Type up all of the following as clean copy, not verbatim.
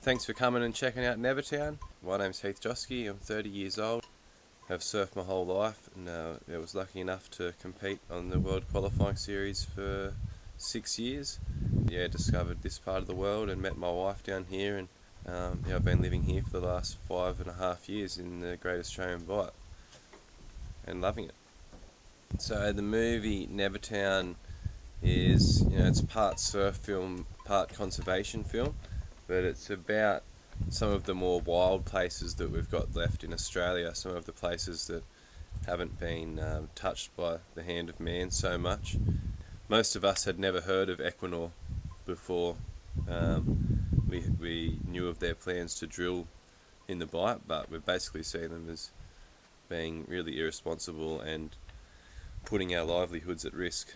Thanks for coming and checking out Nevertown. My name's Heath Joske, I'm 30 years old. I've surfed my whole life and I was lucky enough to compete on the World Qualifying Series for 6 years. Discovered this part of the world and met my wife down here, and I've been living here for the last 5.5 years in the Great Australian Bight and loving it. So the movie Nevertown is, it's part surf film, part conservation film, but it's about some of the more wild places that we've got left in Australia, some of the places that haven't been touched by the hand of man so much. Most of us had never heard of Equinor before. We knew of their plans to drill in the Bight, but we've basically seen them as being really irresponsible and putting our livelihoods at risk.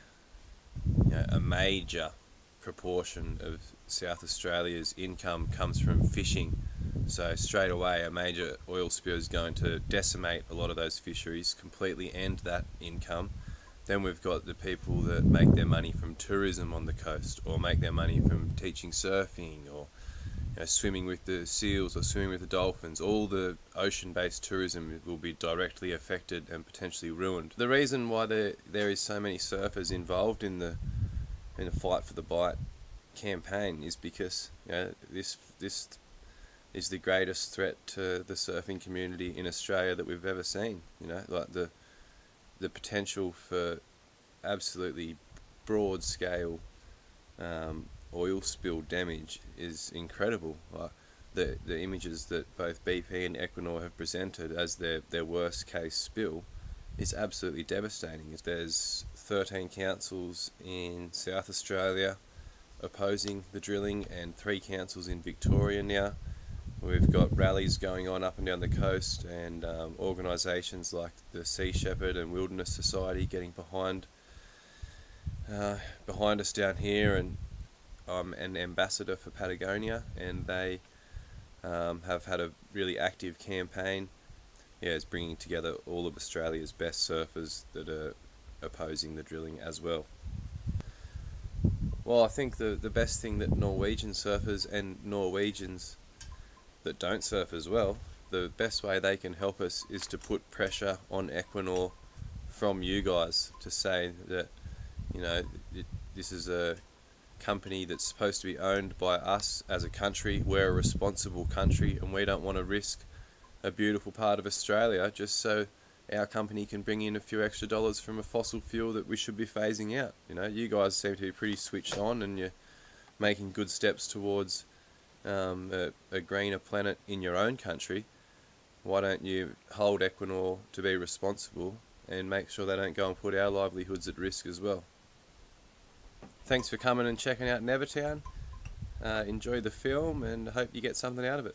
A major proportion of South Australia's income comes from fishing, so straight away a major oil spill is going to decimate a lot of those fisheries, completely end that income. Then we've got the people that make their money from tourism on the coast, or make their money from teaching surfing, or swimming with the seals or swimming with the dolphins. All the ocean-based tourism will be directly affected and potentially ruined. The reason why there is so many surfers involved in the Fight for the Bight campaign is because this is the greatest threat to the surfing community in Australia that we've ever seen. Like the potential for absolutely broad scale oil spill damage is incredible. Like the images that both BP and Equinor have presented as their worst case spill is absolutely devastating. There's 13 councils in South Australia opposing the drilling and 3 councils in Victoria now. We've got rallies going on up and down the coast, and organisations like the Sea Shepherd and Wilderness Society getting behind us down here, and I'm an ambassador for Patagonia, and they have had a really active campaign. It's bringing together all of Australia's best surfers that are opposing the drilling as well. Well, I think the best thing that Norwegian surfers and Norwegians that don't surf as well, the best way they can help us is to put pressure on Equinor from you guys to say that, this is a company that's supposed to be owned by us as a country. We're a responsible country, and we don't want to risk a beautiful part of Australia just so our company can bring in a few extra dollars from a fossil fuel that we should be phasing out. You guys seem to be pretty switched on, and you're making good steps towards a greener planet in your own country. Why don't you hold Equinor to be responsible and make sure they don't go and put our livelihoods at risk as well? Thanks for coming and checking out Nevertown. Enjoy the film and hope you get something out of it.